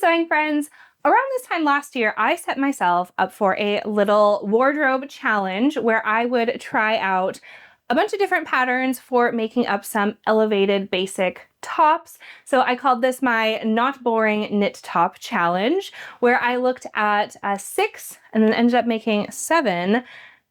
sewing friends! Around this time last year, I set myself up for a little wardrobe challenge where I would try out a bunch of different patterns for making up some elevated basic tops. So I called this my Not Boring Knit Top Challenge, where I looked at 6 and then ended up making 7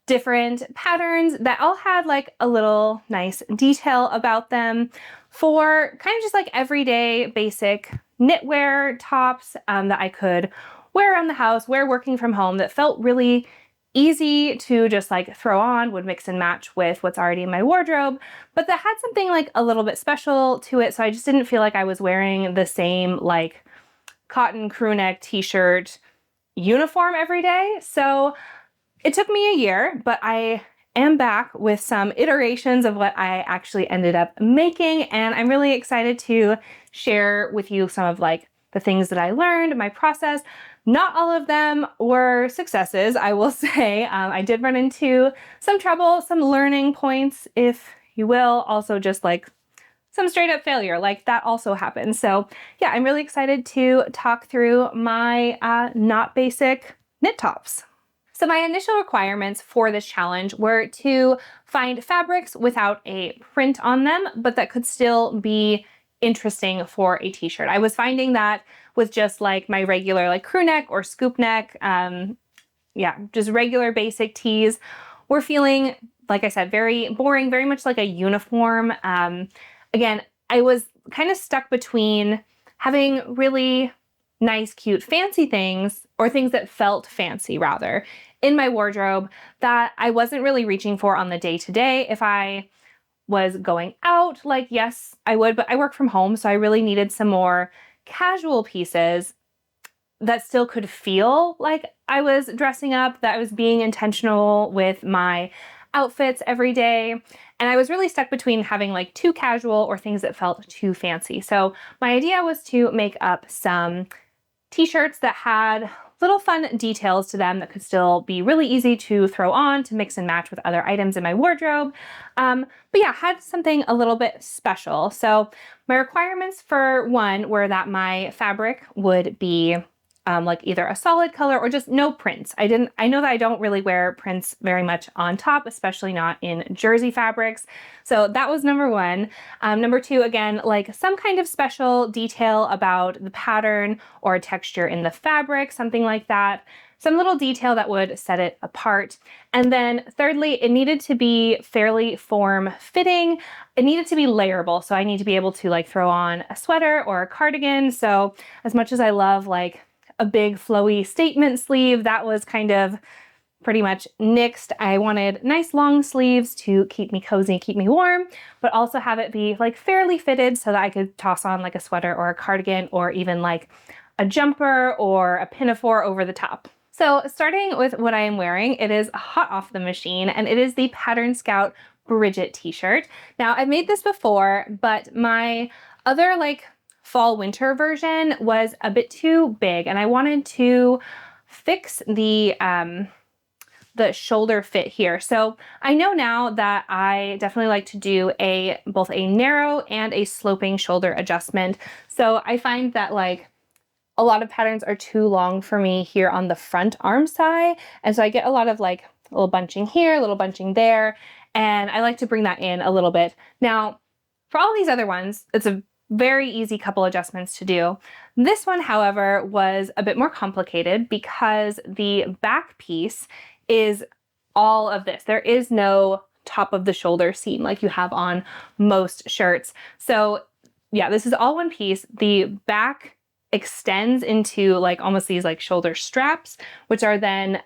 different patterns that all had like a little nice detail about them for kind of just like everyday basic knitwear tops that I could wear around the house, wear working from home, that felt really easy to just like throw on, would mix and match with what's already in my wardrobe, but that had something like a little bit special to it. So I just didn't feel like I was wearing the same like cotton crew neck t-shirt uniform every day. So it took me a year, but I am back with some iterations of what I actually ended up making, and I'm really excited to share with you some of like the things that I learned, my process. Not all of them were successes, I will say. I did run into some trouble, some learning points, if you will, also just like some straight up failure, like that also happened. So yeah, I'm really excited to talk through my not basic knit tops. So my initial requirements for this challenge were to find fabrics without a print on them, but that could still be interesting for a t-shirt. I was finding that with just like my regular like crew neck or scoop neck, just regular basic tees, were feeling, like I said, very boring, very much like a uniform. Again, I was kind of stuck between having really nice, cute, fancy things, or things that felt fancy rather, in my wardrobe that I wasn't really reaching for on the day-to-day. If I was going out, like, yes, I would, but I work from home, so I really needed some more casual pieces that still could feel like I was dressing up, that I was being intentional with my outfits every day. And I was really stuck between having like too casual or things that felt too fancy. So my idea was to make up some t-shirts that had little fun details to them that could still be really easy to throw on, to mix and match with other items in my wardrobe. But yeah, had something a little bit special. So my requirements for one were that my fabric would be like either a solid color or just no prints. I know that I don't really wear prints very much on top, especially not in jersey fabrics. So that was number one. Number two, again, like some kind of special detail about the pattern or texture in the fabric, something like that. Some little detail that would set it apart. And then thirdly, it needed to be fairly form-fitting. It needed to be layerable. So I need to be able to like throw on a sweater or a cardigan. So as much as I love like a big flowy statement sleeve, that was kind of pretty much nixed. I wanted nice long sleeves to keep me cozy, keep me warm, but also have it be like fairly fitted so that I could toss on like a sweater or a cardigan or even like a jumper or a pinafore over the top. So starting with what I am wearing, it is hot off the machine, and it is the Pattern Scout Brigit t-shirt. Now I've made this before, but my other like fall winter version was a bit too big, and I wanted to fix the shoulder fit here. So I know now that I definitely like to do both a narrow and a sloping shoulder adjustment. So I find that like a lot of patterns are too long for me here on the front arm side. And so I get a lot of like a little bunching here, a little bunching there. And I like to bring that in a little bit. Now, for all these other ones, it's a very easy couple adjustments to do. This one, however, was a bit more complicated because the back piece is all of this. There is no top of the shoulder seam like you have on most shirts. So yeah, this is all one piece. The back extends into like almost these like shoulder straps, which are then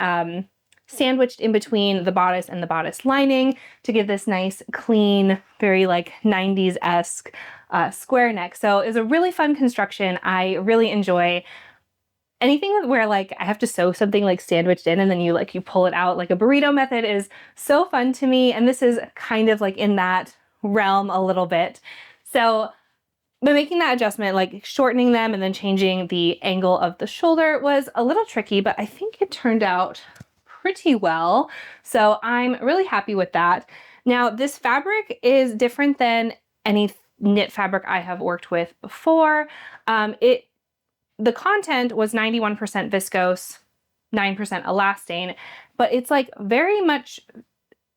sandwiched in between the bodice and the bodice lining to give this nice, clean, very like 90s-esque square neck. So it's a really fun construction. I really enjoy anything where like I have to sew something like sandwiched in and then you pull it out. Like a burrito method is so fun to me, and this is kind of like in that realm a little bit. So by making that adjustment, like shortening them and then changing the angle of the shoulder was a little tricky, but I think it turned out pretty well. So I'm really happy with that. Now, this fabric is different than any knit fabric I have worked with before. the content was 91% viscose, 9% elastane, but it's like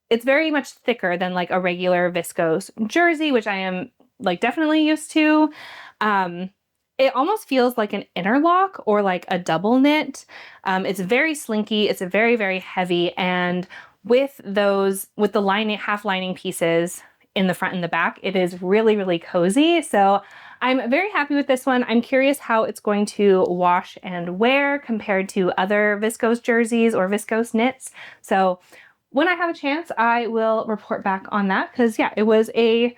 it's very much thicker than like a regular viscose jersey, which I am like definitely used to. It almost feels like an interlock or like a double knit. It's very slinky, it's very, very heavy, and with the lining, half lining pieces in the front and the back, it is really, really cozy. So I'm very happy with this one. I'm curious how it's going to wash and wear compared to other viscose jerseys or viscose knits. So when I have a chance, I will report back on that, because yeah, it was a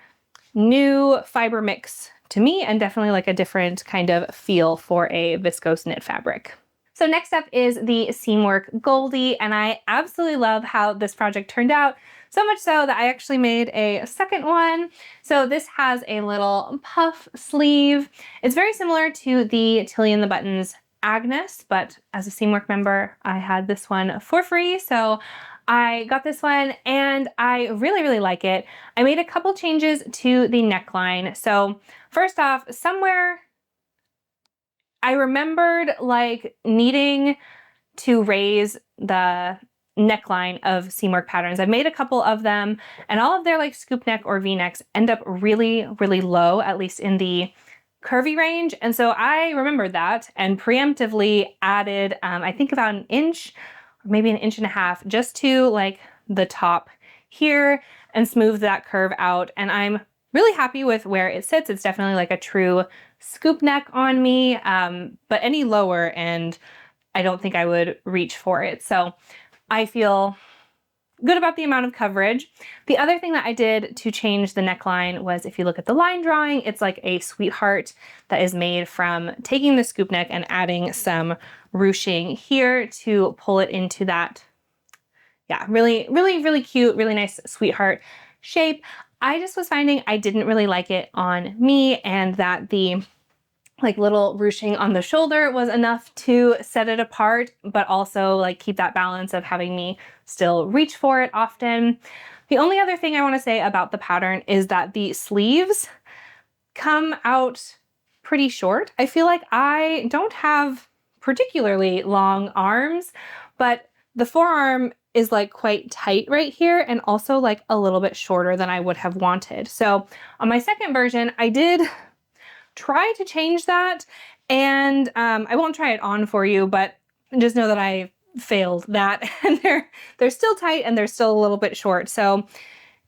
new fiber mix to me and definitely like a different kind of feel for a viscose knit fabric. So next up is the Seamwork Goldie, and I absolutely love how this project turned out. So much so that I actually made a second one. So this has a little puff sleeve. It's very similar to the Tilly and the Buttons Agnes, but as a Seamwork member, I had this one for free. So I got this one and I really, really like it. I made a couple changes to the neckline. So first off, somewhere I remembered like needing to raise the neckline of Seamwork patterns. I've made a couple of them, and all of their like scoop neck or V-necks end up really, really low, at least in the curvy range. And so I remembered that and preemptively added, I think about an inch, or maybe an inch and a half, just to like the top here and smooth that curve out. And I'm really happy with where it sits. It's definitely like a true scoop neck on me, but any lower and I don't think I would reach for it. So I feel good about the amount of coverage. The other thing that I did to change the neckline was, if you look at the line drawing, it's like a sweetheart that is made from taking the scoop neck and adding some ruching here to pull it into that, yeah, really, really, really cute, really nice sweetheart shape. I just was finding I didn't really like it on me, and that the like little ruching on the shoulder was enough to set it apart, but also like keep that balance of having me still reach for it often. The only other thing I want to say about the pattern is that the sleeves come out pretty short. I feel like I don't have particularly long arms, but the forearm is like quite tight right here and also like a little bit shorter than I would have wanted. So on my second version, I did try to change that, and I won't try it on for you, but just know that I failed that, and they're still tight and they're still a little bit short. So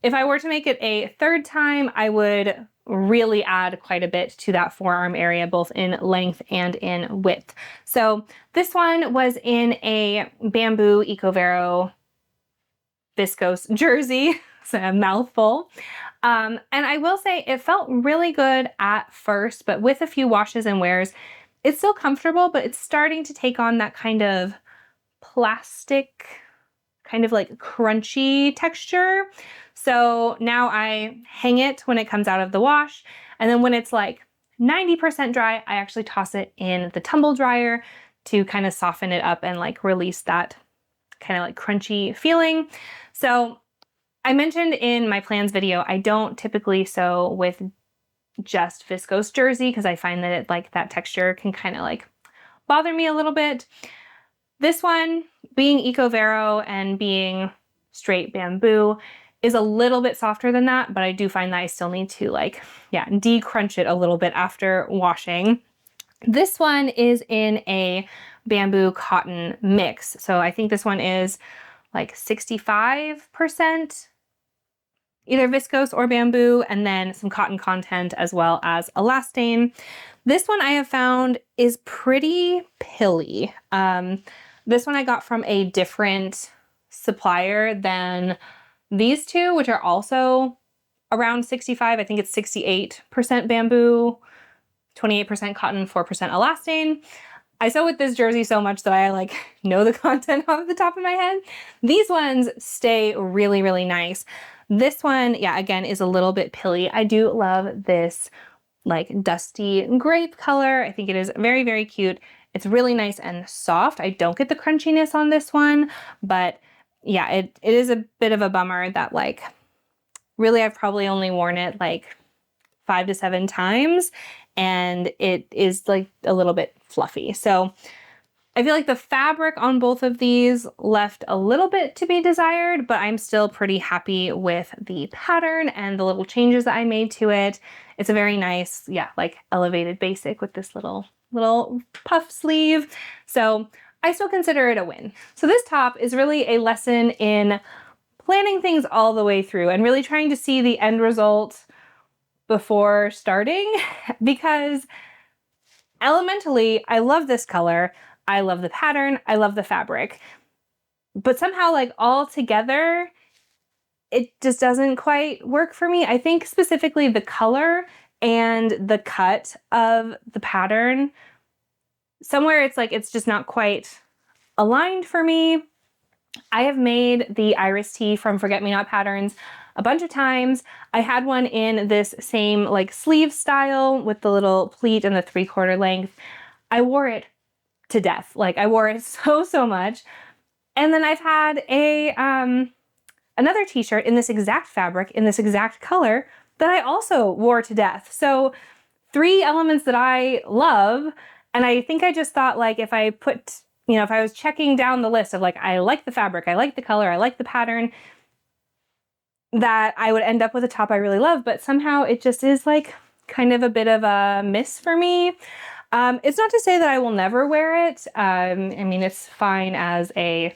if I were to make it a third time, I would really add quite a bit to that forearm area, both in length and in width. So this one was in a bamboo Ecovero Viscose Jersey. It's a mouthful. And I will say it felt really good at first, but with a few washes and wears, it's still comfortable, but it's starting to take on that kind of plastic, kind of like crunchy texture. So now I hang it when it comes out of the wash, and then when it's like 90% dry, I actually toss it in the tumble dryer to kind of soften it up and like release that kind of like crunchy feeling. So I mentioned in my plans video, I don't typically sew with just viscose jersey because I find that it like that texture can kind of like bother me a little bit. This one, being Ecovero and being straight bamboo, is a little bit softer than that, but I do find that I still need to like, yeah, de-crunch it a little bit after washing. This one is in a bamboo cotton mix. So I think this one is like 65% either viscose or bamboo, and then some cotton content as well as elastane. This one I have found is pretty pilly. This one I got from a different supplier than these two, which are also around 65. I think it's 68% bamboo, 28% cotton, 4% elastane. I sew with this jersey so much that I like know the content off the top of my head. These ones stay really, really nice. This one, yeah, again, is a little bit pilly. I do love this like dusty grape color. I think it is very, very cute. It's really nice and soft. I don't get the crunchiness on this one, but yeah, it is a bit of a bummer that like, really I've probably only worn it like 5 to 7 times. and it is like a little bit fluffy. So I feel like the fabric on both of these left a little bit to be desired, but I'm still pretty happy with the pattern and the little changes that I made to it. It's a very nice, yeah, like elevated basic with this little puff sleeve. So I still consider it a win. So this top is really a lesson in planning things all the way through and really trying to see the end result before starting, because elementally, I love this color. I love the pattern, I love the fabric, but somehow like all together, it just doesn't quite work for me. I think specifically the color and the cut of the pattern, somewhere it's like, it's just not quite aligned for me. I have made the Iris tee from Forget Me Not Patterns a bunch of times. I had one in this same like sleeve style with the little pleat and the 3/4 length. I wore it to death. Like I wore it so much. And then I've had a another t-shirt in this exact fabric, in this exact color, that I also wore to death. So 3 elements that I love. And I think I just thought like if I put, you know, if I was checking down the list of like, I like the fabric, I like the color, I like the pattern, that I would end up with a top I really love, but somehow it just is like kind of a bit of a miss for me. It's not to say that I will never wear it. I mean, it's fine as a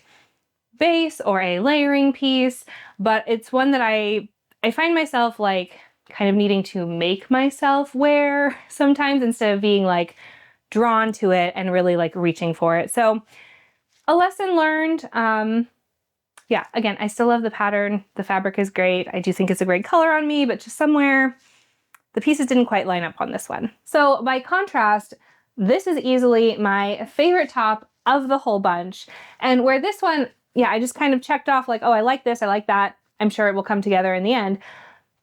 base or a layering piece, but it's one that I find myself like kind of needing to make myself wear sometimes instead of being like drawn to it and really like reaching for it. So a lesson learned. Yeah, again, I still love the pattern. The fabric is great. I do think it's a great color on me, but just somewhere the pieces didn't quite line up on this one. So by contrast, this is easily my favorite top of the whole bunch. And where this one, yeah, I just kind of checked off like, oh, I like this, I like that. I'm sure it will come together in the end.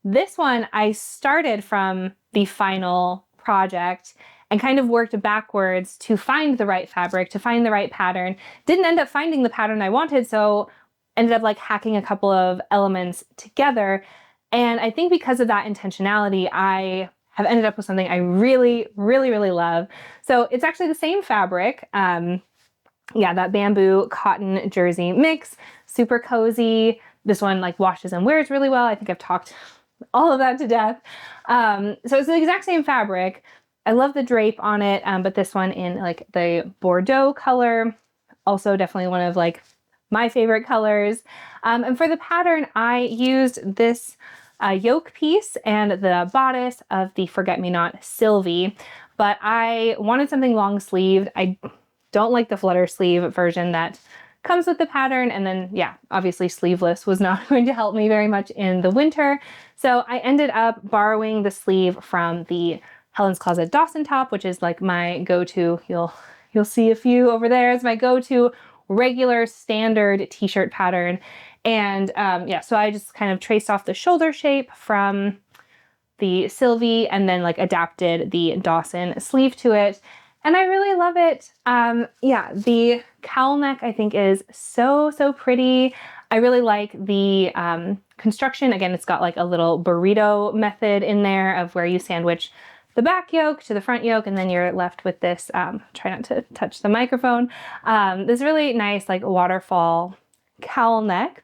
This one, I started from the final project and kind of worked backwards to find the right fabric, to find the right pattern. Didn't end up finding the pattern I wanted, so ended up like hacking a couple of elements together. And I think because of that intentionality, I have ended up with something I really love. So it's actually the same fabric. Yeah, that bamboo cotton jersey mix, super cozy. This one like washes and wears really well. I think I've talked all of that to death. So it's the exact same fabric. I love the drape on it, but this one in like the Bordeaux color, also definitely one of like my favorite colors. And for the pattern, I used this yoke piece and the bodice of the Forget Me Not Sylvie, but I wanted something long sleeved. I don't like the flutter sleeve version that comes with the pattern. And then, yeah, obviously sleeveless was not going to help me very much in the winter. So I ended up borrowing the sleeve from the Helen's Closet Dawson top, which is like my go-to. You'll see a few over there as my go-to regular standard t-shirt pattern. And yeah, so I just kind of traced off the shoulder shape from the Sylvie and then like adapted the Dawson sleeve to it. And I really love it. Yeah, the cowl neck I think is so pretty. I really like the construction. Again, it's got like a little burrito method in there of where you sandwich the back yoke to the front yoke, and then you're left with this, try not to touch the microphone, this really nice like waterfall cowl neck.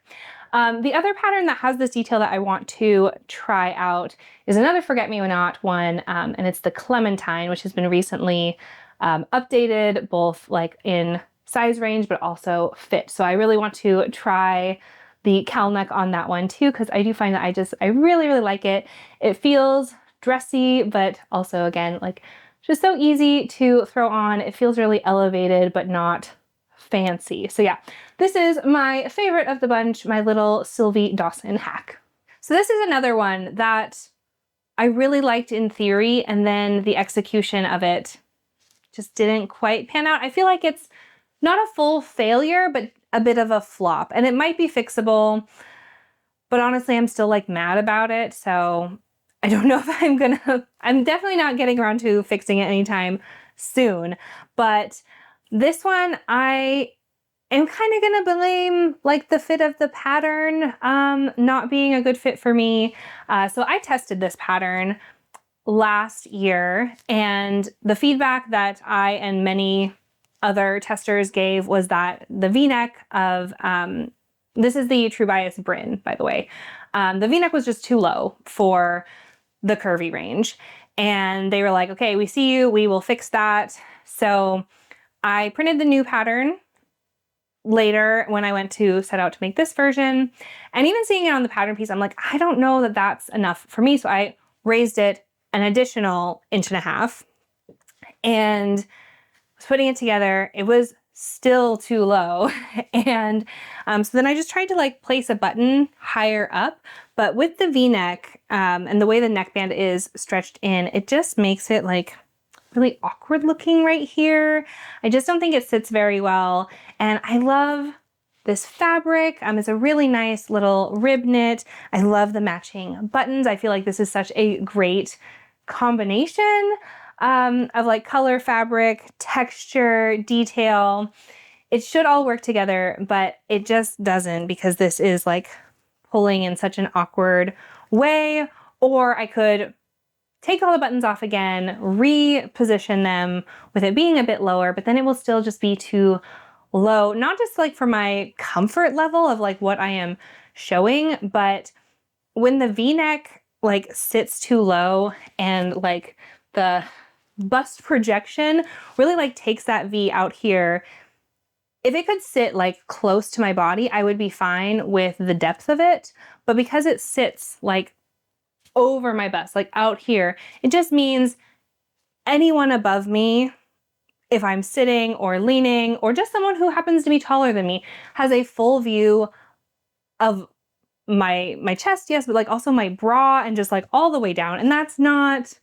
The other pattern that has this detail that I want to try out is another Forget Me Not one, and it's the Clementine, which has been recently updated both like in size range but also fit. So I really want to try the cowl neck on that one too, because I do find that I really like it. It feels dressy, but also again like just so easy to throw on. It feels really elevated but not fancy. So yeah, this is my favorite of the bunch, my little Sylvie Dawson hack. So this is another one that I really liked in theory, and then the execution of it just didn't quite pan out. I feel like it's not a full failure, but a bit of a flop, and it might be fixable, but honestly, I'm still like mad about it. So I don't know if I'm definitely not getting around to fixing it anytime soon, but this one I am kind of gonna blame like the fit of the pattern not being a good fit for me. So I tested this pattern last year, and the feedback that I and many other testers gave was that the V-neck of, this is the True Bias Bryn, by the way. The V-neck was just too low for the curvy range. And they were like, okay, we see you, we will fix that. So I printed the new pattern later when I went to set out to make this version. And even seeing it on the pattern piece, I'm like, I don't know that that's enough for me. So I raised it an additional 1.5 inches and was putting it together. It was still too low. And so then I just tried to like place a button higher up, but with the V-neck and the way the neckband is stretched in, it just makes it like really awkward looking right here. I just don't think it sits very well. And I love this fabric. It's a really nice little rib knit. I love the matching buttons. I feel like this is such a great combination of like color, fabric, texture, detail. It should all work together, but it just doesn't, because this is like pulling in such an awkward way. Or I could take all the buttons off again, reposition them with it being a bit lower, but then it will still just be too low, not just like for my comfort level of like what I am showing, but when the V-neck like sits too low and like the bust projection really like takes that V out here. If it could sit like close to my body, I would be fine with the depth of it. But because it sits like over my bust, like out here, it just means anyone above me, if I'm sitting or leaning, or just someone who happens to be taller than me, has a full view of my chest, yes, but like also my bra and just like all the way down. And that's not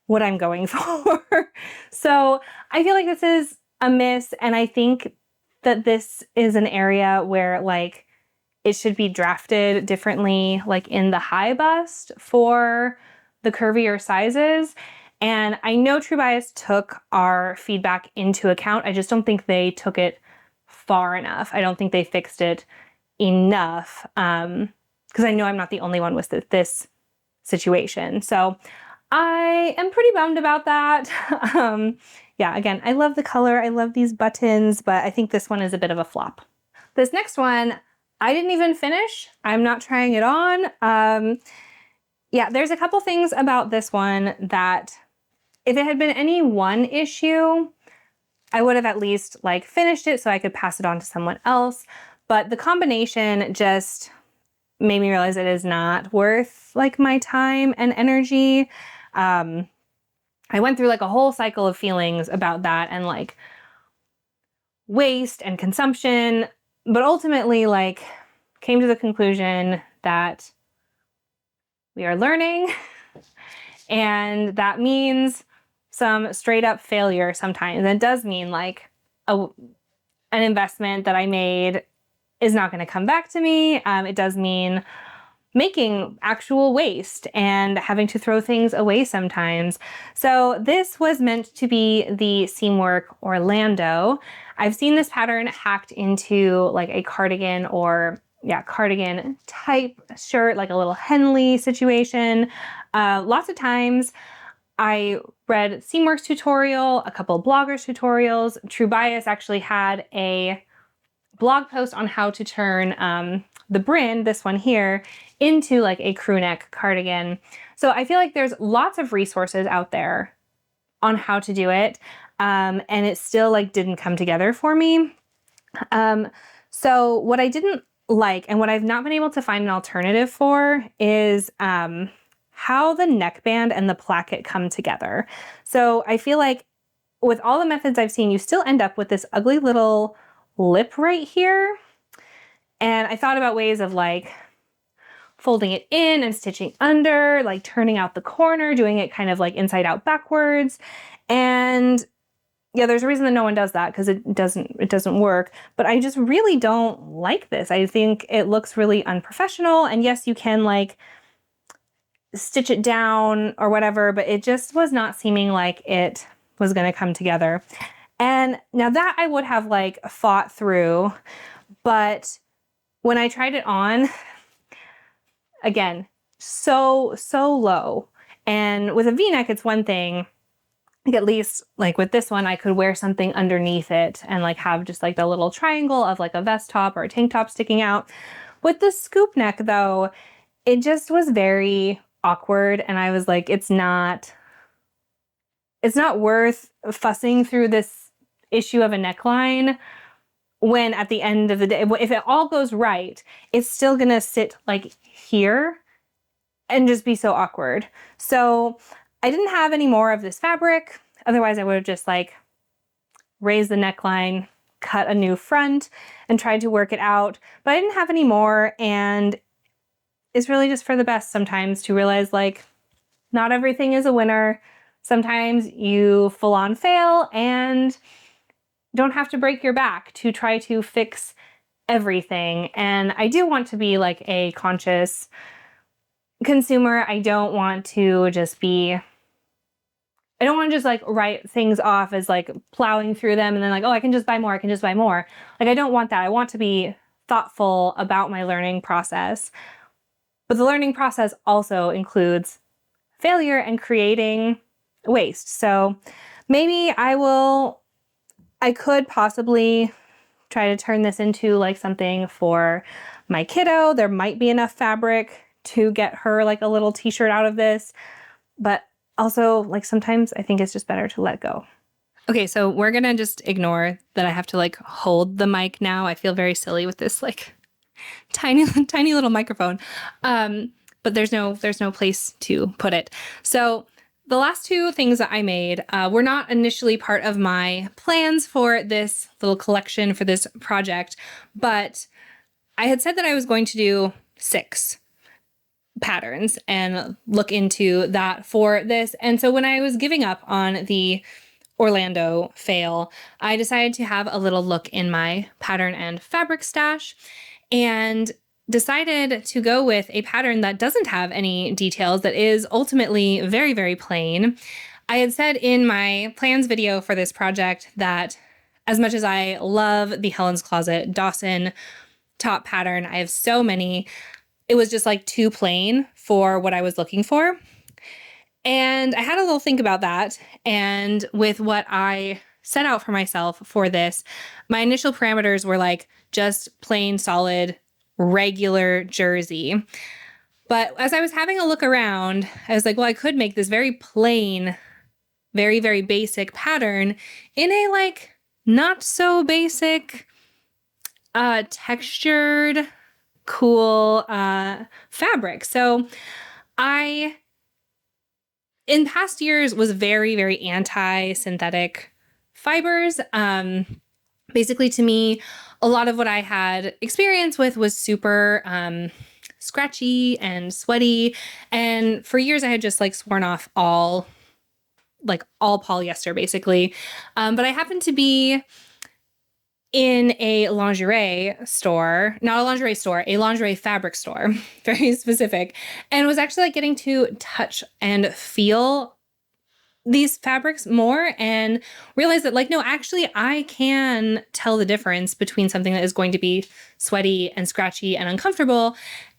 what I'm going for. So I feel like this is a miss. And I think that this is an area where like it should be drafted differently, like in the high bust for the curvier sizes. And I know True Bias took our feedback into account. I just don't think they took it far enough. I don't think they fixed it enough. Because I know I'm not the only one with this situation. So I am pretty bummed about that. Yeah, again, I love the color. I love these buttons, but I think this one is a bit of a flop. This next one, I didn't even finish. I'm not trying it on. Yeah, there's a couple things about this one that if it had been any one issue, I would have at least like finished it so I could pass it on to someone else. But the combination just made me realize it is not worth like my time and energy. I went through like a whole cycle of feelings about that and like waste and consumption, but ultimately like came to the conclusion that we are learning and that means some straight up failure sometimes. And it does mean like an investment that I made is not going to come back to me. It does mean making actual waste and having to throw things away sometimes. So this was meant to be the Seamwork Orlando. I've seen this pattern hacked into like a cardigan or cardigan type shirt, like a little Henley situation. Lots of times I read Seamwork's tutorial, a couple of bloggers' tutorials. True Bias actually had a blog post on how to turn the Bryn, this one here, into like a crew neck cardigan. So I feel like there's lots of resources out there on how to do it. And it still like didn't come together for me. So what I didn't like and what I've not been able to find an alternative for is how the neckband and the placket come together. So I feel like with all the methods I've seen, you still end up with this ugly little lip right here. And I thought about ways of like folding it in and stitching under, like turning out the corner, doing it kind of like inside out backwards. And yeah, there's a reason that no one does that because it doesn't work. But I just really don't like this. I think it looks really unprofessional. And yes, you can like stitch it down or whatever, but it just was not seeming like it was going to come together. And now that I would have like fought through, but when I tried it on, again, so low. And with a V-neck, it's one thing. Like at least like with this one, I could wear something underneath it and like have just like the little triangle of like a vest top or a tank top sticking out. With the scoop neck though, it just was very awkward. And I was like, it's not worth fussing through this issue of a neckline when at the end of the day, if it all goes right, it's still gonna sit like here and just be so awkward. So I didn't have any more of this fabric. Otherwise I would have just like raised the neckline, cut a new front and tried to work it out, but I didn't have any more. And it's really just for the best sometimes to realize like not everything is a winner. Sometimes you full on fail and don't have to break your back to try to fix everything. And I do want to be like a conscious consumer. I don't want to just like write things off as like plowing through them and then like, oh, I can just buy more. I can just buy more. Like, I don't want that. I want to be thoughtful about my learning process. But the learning process also includes failure and creating waste. So maybe I could possibly try to turn this into like something for my kiddo. There might be enough fabric to get her like a little t-shirt out of this, but also like sometimes I think it's just better to let go. Okay, so we're gonna just ignore that I have to like hold the mic now. I feel very silly with this like tiny little microphone. But there's no place to put it. So the last two things that I made were not initially part of my plans for this little collection for this project, but I had said that I was going to do 6 patterns and look into that for this. And so when I was giving up on the Orlando fail, I decided to have a little look in my pattern and fabric stash and decided to go with a pattern that doesn't have any details, that is ultimately very, very plain. I had said in my plans video for this project that as much as I love the Helen's Closet Dawson top pattern, I have so many, it was just like too plain for what I was looking for. And I had a little think about that. And with what I set out for myself for this, my initial parameters were like just plain, solid, regular jersey. But as I was having a look around, I was like, well, I could make this very plain, very, very basic pattern in a like not so basic, textured, cool fabric. So I, in past years, was very, very anti-synthetic fibers. Basically, to me, a lot of what I had experience with was super scratchy and sweaty. And for years, I had just like sworn off all polyester, basically. But I happened to be in a lingerie store, not a lingerie store, a lingerie fabric store, very specific, and was actually like getting to touch and feel these fabrics more and realize that like, no, actually I can tell the difference between something that is going to be sweaty and scratchy and uncomfortable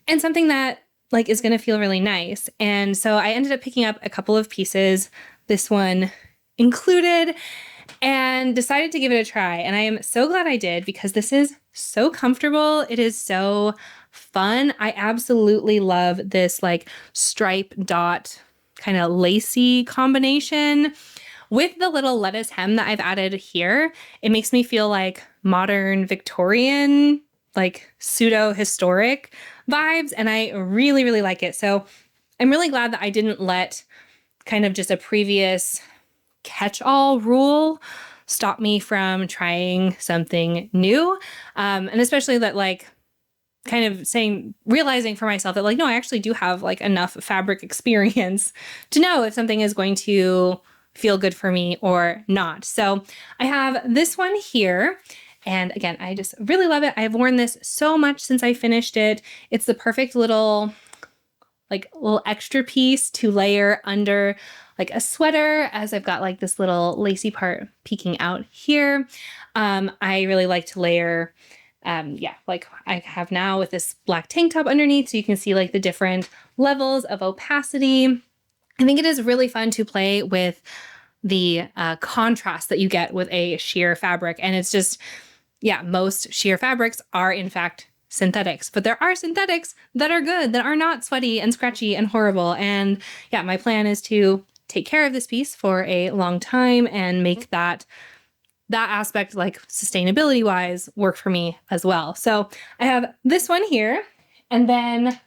and something that like is going to feel really nice. And so I ended up picking up a couple of pieces, this one included, and decided to give it a try. And I am so glad I did because this is so comfortable. It is so fun. I absolutely love this like stripe dot kind of lacy combination with the little lettuce hem that I've added here. It makes me feel like modern Victorian, like pseudo historic vibes. And I really, really like it. So I'm really glad that I didn't let kind of just a previous catch-all rule stop me from trying something new. And especially that like kind of realizing for myself that like, no, I actually do have like enough fabric experience to know if something is going to feel good for me or not. So I have this one here. And again, I just really love it. I've worn this so much since I finished it. It's the perfect little extra piece to layer under like a sweater, as I've got like this little lacy part peeking out here. I really like to layer, like I have now with this black tank top underneath, so you can see like the different levels of opacity. I think it is really fun to play with the contrast that you get with a sheer fabric. And it's just, yeah, most sheer fabrics are in fact synthetics, but there are synthetics that are good, that are not sweaty and scratchy and horrible. And yeah, my plan is to take care of this piece for a long time and make that aspect, like sustainability wise, work for me as well. So I have this one here, and then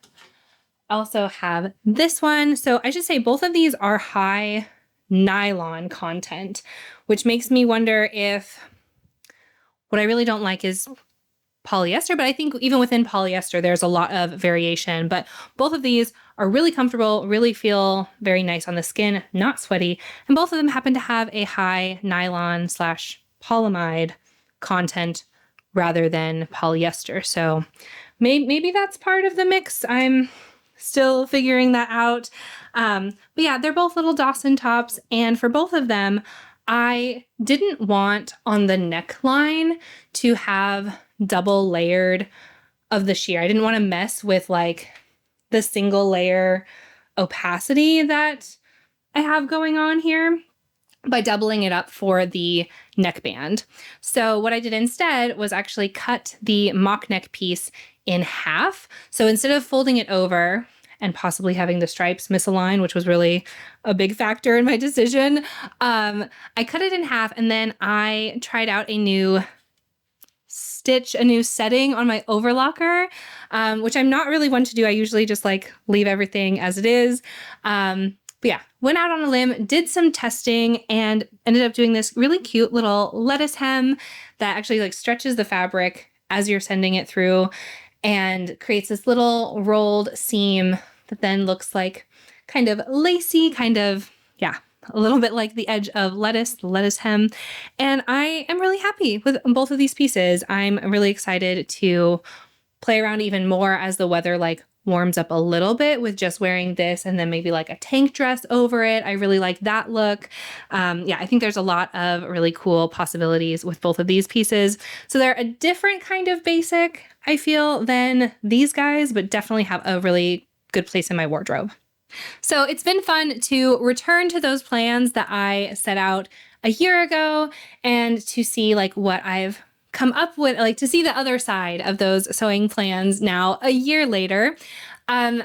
also have this one. So I should say both of these are high nylon content, which makes me wonder if what I really don't like is polyester, but I think even within polyester, there's a lot of variation. But both of these are really comfortable, really feel very nice on the skin, not sweaty. And both of them happen to have a high nylon / polyamide content rather than polyester. So maybe that's part of the mix. I'm still figuring that out. But yeah, they're both little Dawson tops. And for both of them, I didn't want on the neckline to have double layered of the sheer. I didn't want to mess with like the single layer opacity that I have going on here by doubling it up for the neckband. So what I did instead was actually cut the mock neck piece in half. So instead of folding it over and possibly having the stripes misalign, which was really a big factor in my decision, I cut it in half, and then I tried out a new setting on my overlocker, which I'm not really one to do. I usually just like leave everything as it is. But yeah, went out on a limb, did some testing, and ended up doing this really cute little lettuce hem that actually like stretches the fabric as you're sending it through and creates this little rolled seam that then looks like kind of lacy, kind of, yeah, a little bit like the edge of lettuce, the lettuce hem. And I am really happy with both of these pieces. I'm really excited to play around even more as the weather like warms up a little bit with just wearing this and then maybe like a tank dress over it. I really like that look. Yeah, I think there's a lot of really cool possibilities with both of these pieces. So they're a different kind of basic, I feel, than these guys, but definitely have a really good place in my wardrobe. So it's been fun to return to those plans that I set out a year ago and to see like what I've come up with, like to see the other side of those sewing plans now a year later. I'm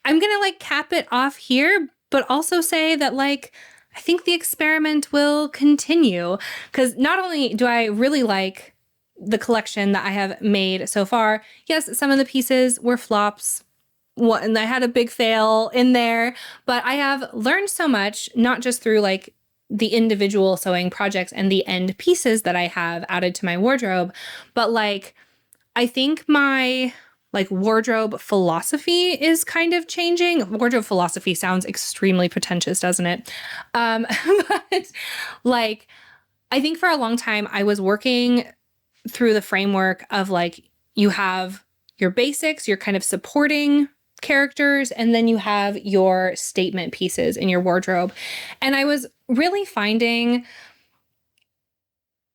gonna like cap it off here, but also say that like I think the experiment will continue, because not only do I really like the collection that I have made so far, yes, some of the pieces were flops. And I had a big fail in there, but I have learned so much, not just through like the individual sewing projects and the end pieces that I have added to my wardrobe, but like I think my like wardrobe philosophy is kind of changing. Wardrobe philosophy sounds extremely pretentious, doesn't it? But like I think for a long time I was working through the framework of like you have your basics, your kind of supporting characters, and then you have your statement pieces in your wardrobe. And I was really finding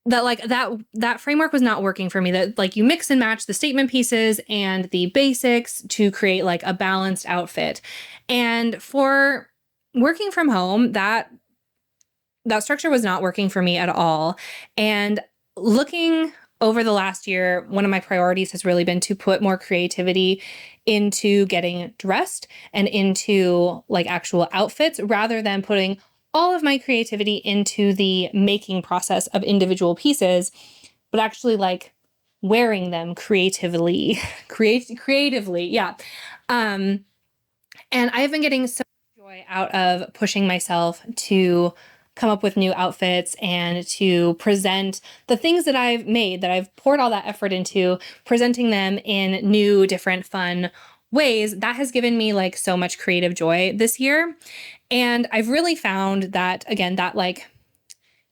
that like that framework was not working for me, that like you mix and match the statement pieces and the basics to create like a balanced outfit. And for working from home, that structure was not working for me at all. And looking over the last year, one of my priorities has really been to put more creativity into getting dressed and into like actual outfits, rather than putting all of my creativity into the making process of individual pieces, but actually like wearing them creatively, yeah. And I've been getting so much joy out of pushing myself to come up with new outfits and to present the things that I've made, that I've poured all that effort into, presenting them in new, different, fun ways. That has given me like so much creative joy this year. And I've really found that, again, that like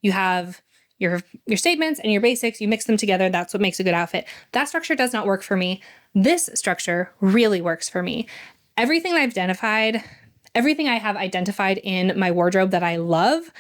you have your statements and your basics, you mix them together, that's what makes a good outfit. That structure does not work for me. This structure really works for me. Everything I have identified in my wardrobe that I love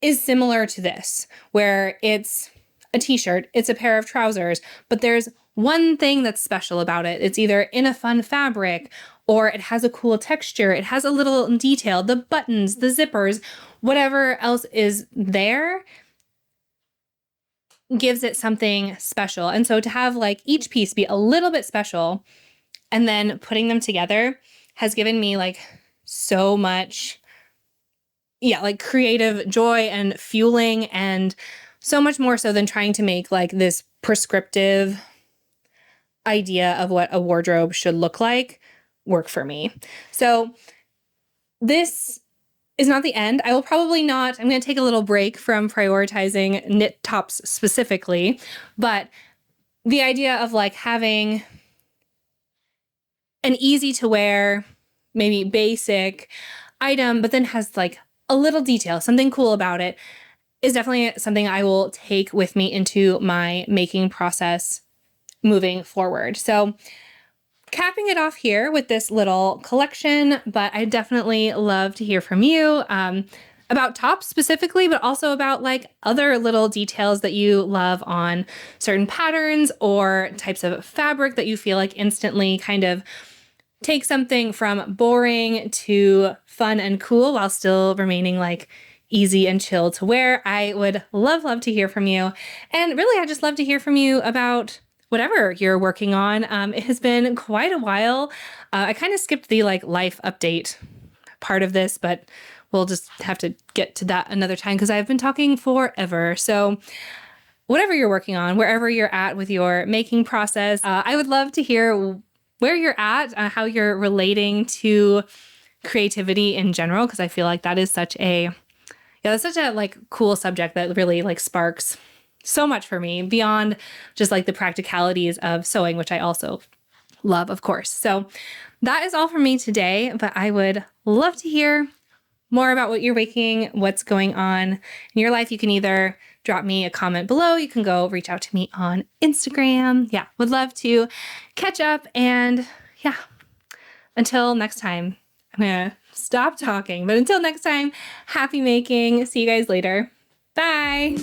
is similar to this, where it's a t-shirt, it's a pair of trousers, but there's one thing that's special about it. It's either in a fun fabric, or it has a cool texture, it has a little detail, the buttons, the zippers, whatever else is there gives it something special. And so to have like each piece be a little bit special and then putting them together has given me like so much, like creative joy and fueling, and so much more so than trying to make like this prescriptive idea of what a wardrobe should look like work for me. So this is not the end. I will probably not, I'm going to take a little break from prioritizing knit tops specifically, but the idea of like having an easy to wear, maybe basic item, but then has like a little detail, something cool about it, is definitely something I will take with me into my making process moving forward. So capping it off here with this little collection, but I definitely love to hear from you about tops specifically, but also about like other little details that you love on certain patterns or types of fabric that you feel like instantly kind of take something from boring to fun and cool while still remaining like easy and chill to wear. I would love to hear from you. And really, I just love to hear from you about whatever you're working on. It has been quite a while. I kind of skipped the like life update part of this, but we'll just have to get to that another time because I've been talking forever. So whatever you're working on, wherever you're at with your making process, I would love to hear where you're at, how you're relating to creativity in general, because I feel like that is such a, that's such a like cool subject that really like sparks so much for me beyond just like the practicalities of sewing, which I also love, of course. So that is all for me today, but I would love to hear more about what you're making, what's going on in your life. You can either drop me a comment below. You can go reach out to me on Instagram. Yeah, would love to catch up. And yeah, until next time, I'm going to stop talking. But until next time, happy making. See you guys later. Bye.